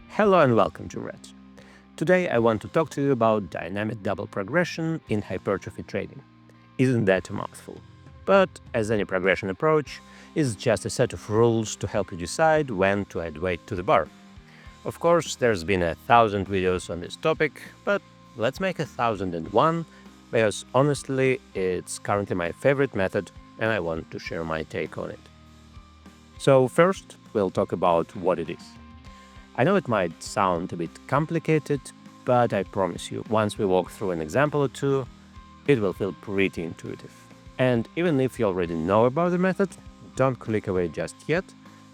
Hello and welcome to Red. Today I want to talk to you about dynamic double progression in hypertrophy training. Isn't that a mouthful? But as any progression approach, it's just a set of rules to help you decide when to add weight to the bar. Of course, there's been 1,000 videos on this topic, but let's make 1,001 because honestly, it's currently my favorite method and I want to share my take on it. So first, we'll talk about what it is. I know it might sound a bit complicated, but I promise you, once we walk through an example or two, it will feel pretty intuitive. And even if you already know about the method, don't click away just yet,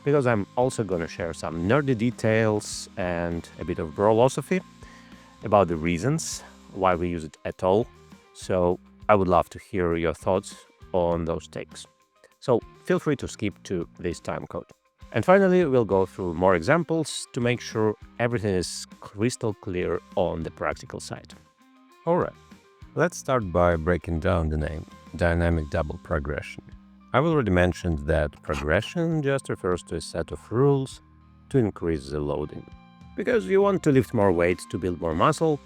because I'm also gonna share some nerdy details and a bit of philosophy about the reasons why we use it at all. So I would love to hear your thoughts on those takes. So feel free to skip to this time code. And finally, we'll go through more examples to make sure everything is crystal clear on the practical side. Alright, let's start by breaking down the name, dynamic double progression. I've already mentioned that progression just refers to a set of rules to increase the loading. Because you want to lift more weight to build more muscle,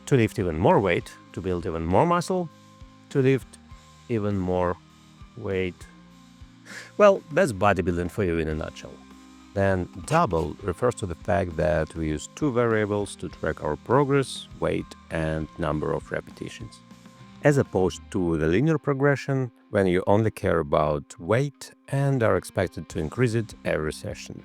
to lift even more weight to build even more muscle, to lift even more weight. Well, that's bodybuilding for you in a nutshell. Then double refers to the fact that we use two variables to track our progress, weight and number of repetitions. As opposed to the linear progression, when you only care about weight and are expected to increase it every session.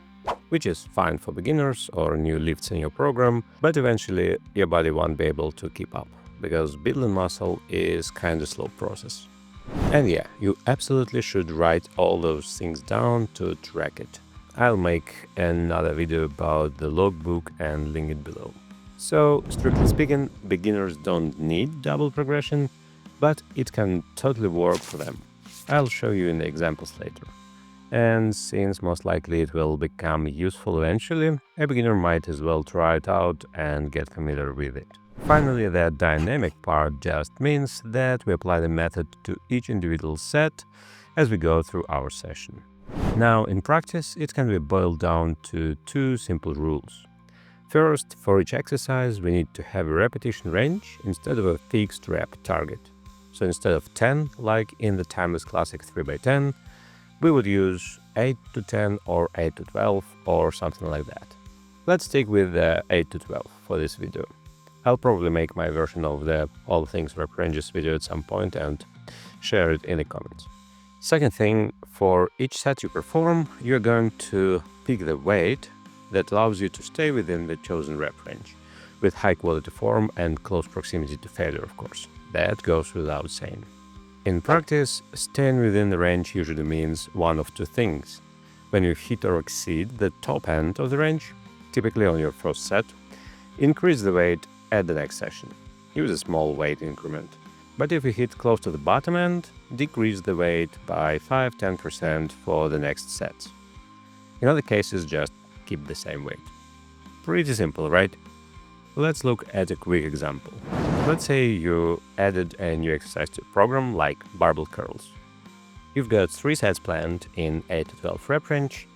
Which is fine for beginners or new lifts in your program, but eventually your body won't be able to keep up, because building muscle is kind of slow process. And yeah, you absolutely should write all those things down to track it. I'll make another video about the logbook and link it below. So, strictly speaking, beginners don't need double progression, but it can totally work for them. I'll show you in the examples later. And since most likely it will become useful eventually, a beginner might as well try it out and get familiar with it. Finally, the dynamic part just means that we apply the method to each individual set as we go through our session. Now, in practice, it can be boiled down to two simple rules. First, for each exercise, we need to have a repetition range instead of a fixed rep target. So instead of 10, like in the timeless classic 3x10, we would use 8 to 10 or 8 to 12 or something like that. Let's stick with 8 to 12 for this video. I'll probably make my version of the all things rep ranges video at some point and share it in the comments. Second thing, for each set you perform, you're going to pick the weight that allows you to stay within the chosen rep range, with high quality form and close proximity to failure, of course. That goes without saying. In practice, staying within the range usually means one of two things. When you hit or exceed the top end of the range, typically on your first set, increase the weight at the next session. Use a small weight increment. But if you hit close to the bottom end, decrease the weight by 5–10% for the next sets. In other cases, just keep the same weight. Pretty simple, right? Let's look at a quick example. Let's say you added a new exercise to your program like barbell curls. You've got 3 sets planned in 8 to 12 rep range,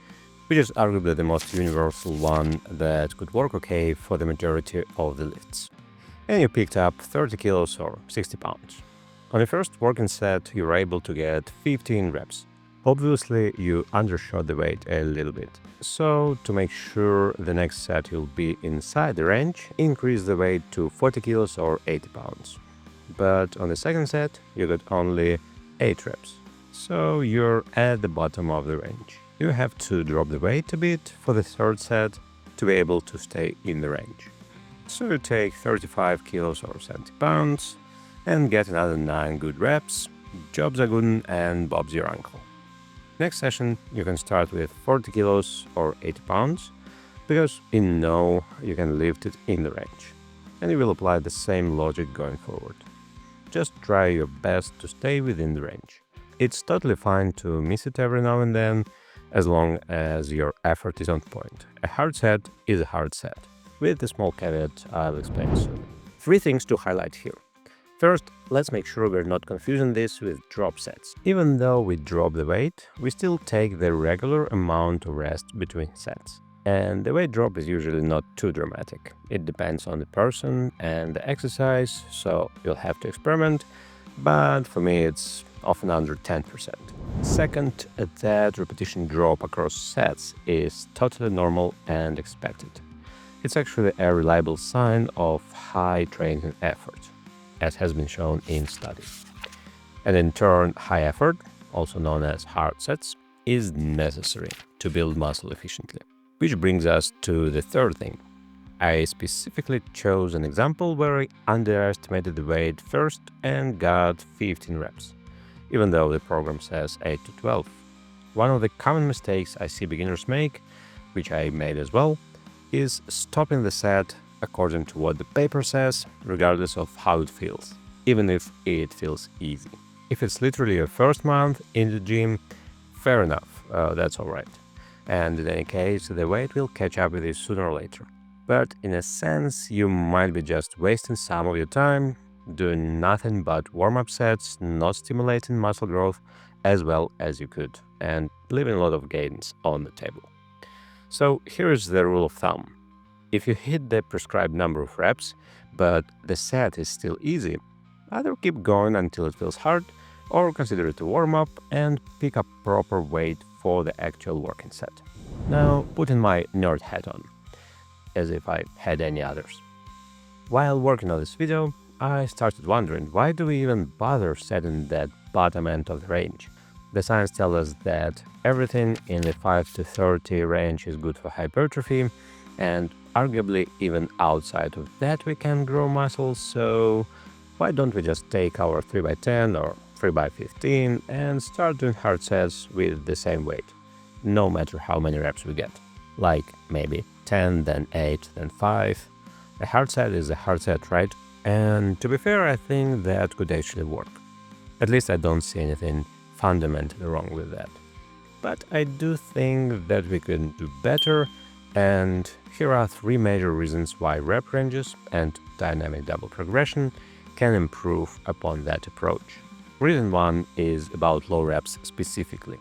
which is arguably the most universal one that could work okay for the majority of the lifts. And you picked up 30 kilos or 60 pounds. On the first working set, you were able to get 15 reps. Obviously, you undershot the weight a little bit. So, to make sure the next set you'll be inside the range, increase the weight to 40 kilos or 80 pounds. But on the second set, you got only 8 reps. So, you're at the bottom of the range. You have to drop the weight a bit for the third set to be able to stay in the range. So you take 35 kilos or 70 pounds and get another 9 good reps. Jobs are good and Bob's your uncle. Next session, you can start with 40 kilos or 80 pounds because you know you can lift it in the range. And you will apply the same logic going forward. Just try your best to stay within the range. It's totally fine to miss it every now and then, as long as your effort is on point. A hard set is a hard set, with the small caveat I'll explain soon. 3 things to highlight here. First, let's make sure we're not confusing this with drop sets. Even though we drop the weight, we still take the regular amount of rest between sets. And the weight drop is usually not too dramatic. It depends on the person and the exercise, so you'll have to experiment, but for me it's often under 10%. Second, that repetition drop across sets is totally normal and expected. It's actually a reliable sign of high training effort, as has been shown in studies. And in turn, high effort, also known as hard sets, is necessary to build muscle efficiently. Which brings us to the third thing. I specifically chose an example where I underestimated the weight first and got 15 reps, even though the program says 8 to 12. One of the common mistakes I see beginners make, which I made as well, is stopping the set according to what the paper says, regardless of how it feels, even if it feels easy. If it's literally your first month in the gym, fair enough, that's alright. And in any case, the weight will catch up with you sooner or later. But in a sense, you might be just wasting some of your time doing nothing but warm-up sets, not stimulating muscle growth as well as you could, and leaving a lot of gains on the table. So here's the rule of thumb. If you hit the prescribed number of reps, but the set is still easy, either keep going until it feels hard, or consider it a warm-up and pick up proper weight for the actual working set. Now, putting my nerd hat on, as if I had any others. While working on this video, I started wondering, why do we even bother setting that bottom end of the range? The science tells us that everything in the 5 to 30 range is good for hypertrophy, and arguably even outside of that we can grow muscles, so why don't we just take our 3x10 or 3x15 and start doing hard sets with the same weight, no matter how many reps we get. Like maybe 10, then 8, then 5. A hard set is a hard set, right? And to be fair, I think that could actually work. At least I don't see anything fundamentally wrong with that. But I do think that we can do better, and here are 3 major reasons why rep ranges and dynamic double progression can improve upon that approach. Reason 1 is about low reps specifically.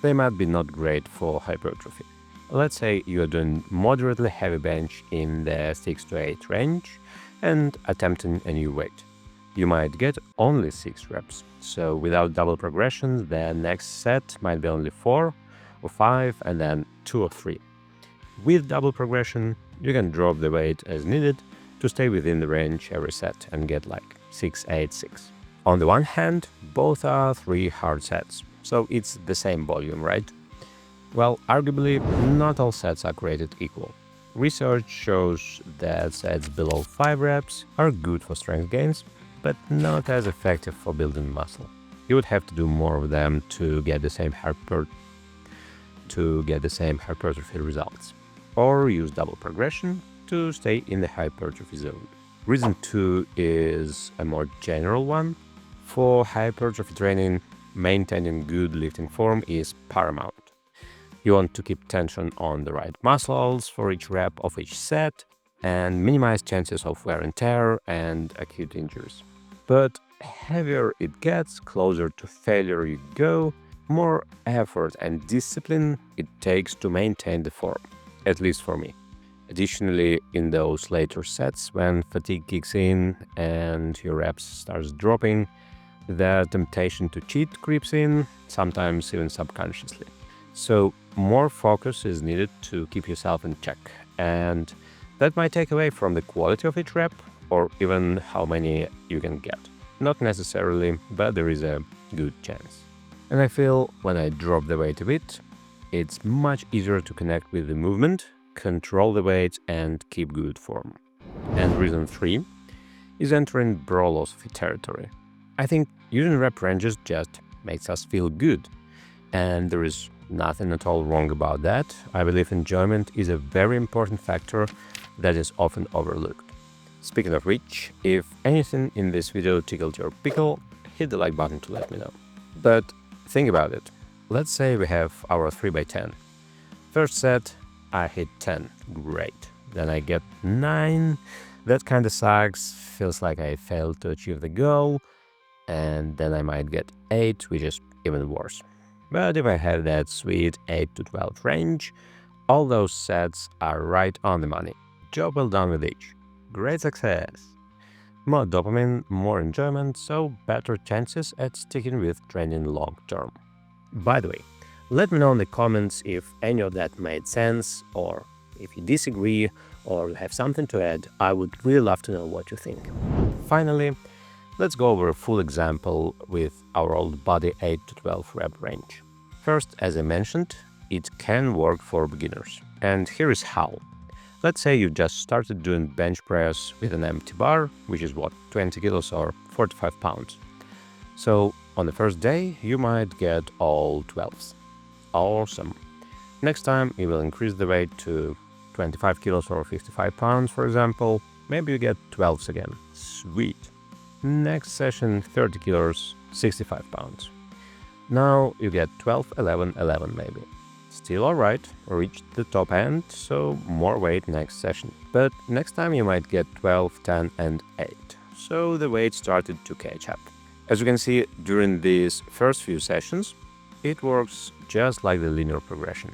They might be not great for hypertrophy. Let's say you are doing moderately heavy bench in the 6 to 8 range and attempting a new weight. You might get only 6 reps, so without double progression, the next set might be only 4 or 5 and then 2 or 3. With double progression, you can drop the weight as needed to stay within the range every set and get like 6, 8, 6. On the one hand, both are 3 hard sets, so it's the same volume, right? Well, arguably, not all sets are created equal. Research shows that sets below 5 reps are good for strength gains, but not as effective for building muscle. You would have to do more of them to get the same hypertrophy results, or use double progression to stay in the hypertrophy zone. Reason 2 is a more general one. For hypertrophy training, maintaining good lifting form is paramount. You want to keep tension on the right muscles for each rep of each set and minimize chances of wear and tear and acute injuries. But heavier it gets, closer to failure you go, more effort and discipline it takes to maintain the form, at least for me. Additionally, in those later sets, when fatigue kicks in and your reps starts dropping, the temptation to cheat creeps in, sometimes even subconsciously. So more focus is needed to keep yourself in check, and that might take away from the quality of each rep or even how many you can get. Not necessarily, but there is a good chance. And I feel when I drop the weight a bit, it's much easier to connect with the movement, control the weight, and keep good form. And reason 3 is entering philosophy territory. I think using rep ranges just makes us feel good, and there is nothing at all wrong about that. I believe enjoyment is a very important factor that is often overlooked. Speaking of which, if anything in this video tickled your pickle, hit the like button to let me know. But think about it. Let's say we have our 3x10. First set, I hit 10. Great. Then I get 9. That kind of sucks. Feels like I failed to achieve the goal. And then I might get 8, which is even worse. But if I had that sweet 8 to 12 range, All those sets are right on the money. Job well done with each. Great success! More dopamine, more enjoyment, so better chances at sticking with training long term. By the way, let me know in the comments if any of that made sense, or if you disagree or have something to add. I would really love to know what you think. Finally, let's go over a full example with our old body 8 to 12 rep range. First, as I mentioned, it can work for beginners, and here is how. Let's say you just started doing bench press with an empty bar, which is what, 20 kilos or 45 pounds. So on the first day, you might get all 12s. Awesome. Next time, you will increase the weight to 25 kilos or 55 pounds, for example. Maybe you get 12s again. Sweet. Next session, 30 kilos, 65 pounds. Now you get 12, 11, 11 maybe. Still alright, reached the top end, so more weight next session. But next time you might get 12, 10 and 8. So the weight started to catch up. As you can see, during these first few sessions, it works just like the linear progression.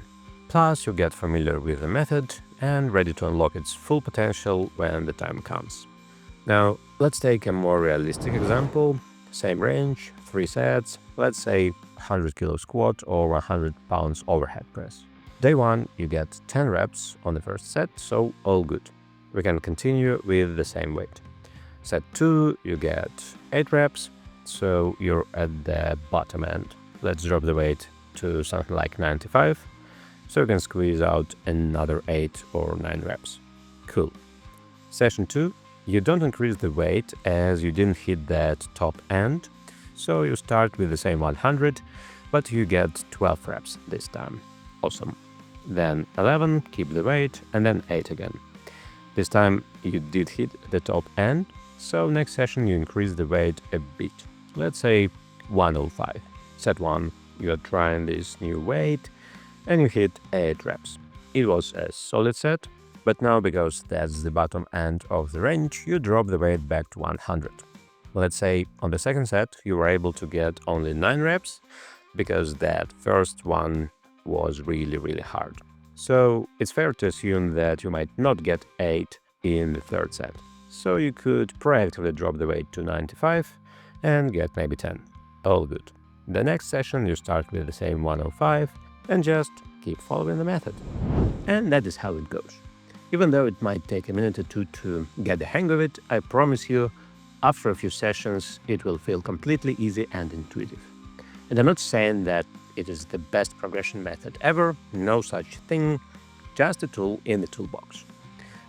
Plus, you get familiar with the method and ready to unlock its full potential when the time comes. Now, let's take a more realistic example. Same range, 3 sets, let's say 100 kilo squat or 100 pounds overhead press. Day 1, you get 10 reps on the first set, so all good. We can continue with the same weight. Set 2, you get 8 reps, so you're at the bottom end. Let's drop the weight to something like 95, so you can squeeze out another 8 or 9 reps. Cool. Session 2, you don't increase the weight as you didn't hit that top end, so you start with the same 100, but you get 12 reps this time. Awesome. Then 11, keep the weight, and then 8 again. This time you did hit the top end, so next session you increase the weight a bit. Let's say 105. Set 1, you are trying this new weight, and you hit 8 reps. It was a solid set, but now because that's the bottom end of the range, you drop the weight back to 100. Let's say on the second set you were able to get only 9 reps because that first one was really hard. So it's fair to assume that you might not get 8 in the third set. So you could proactively drop the weight to 95 and get maybe 10. All good. The next session you start with the same 105 and just keep following the method. And that is how it goes. Even though it might take a minute or two to get the hang of it, I promise you, after a few sessions, it will feel completely easy and intuitive. And I'm not saying that it is the best progression method ever, no such thing, just a tool in the toolbox.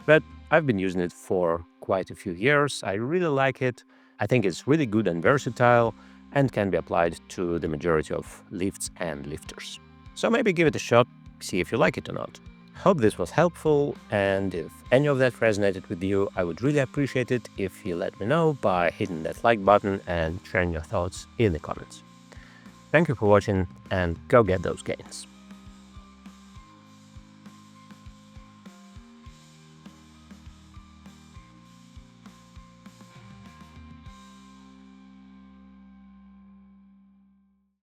But I've been using it for quite a few years, I really like it, I think it's really good and versatile, and can be applied to the majority of lifts and lifters. So maybe give it a shot, see if you like it or not. Hope this was helpful, and if any of that resonated with you, I would really appreciate it if you let me know by hitting that like button and sharing your thoughts in the comments. Thank you for watching, and go get those gains.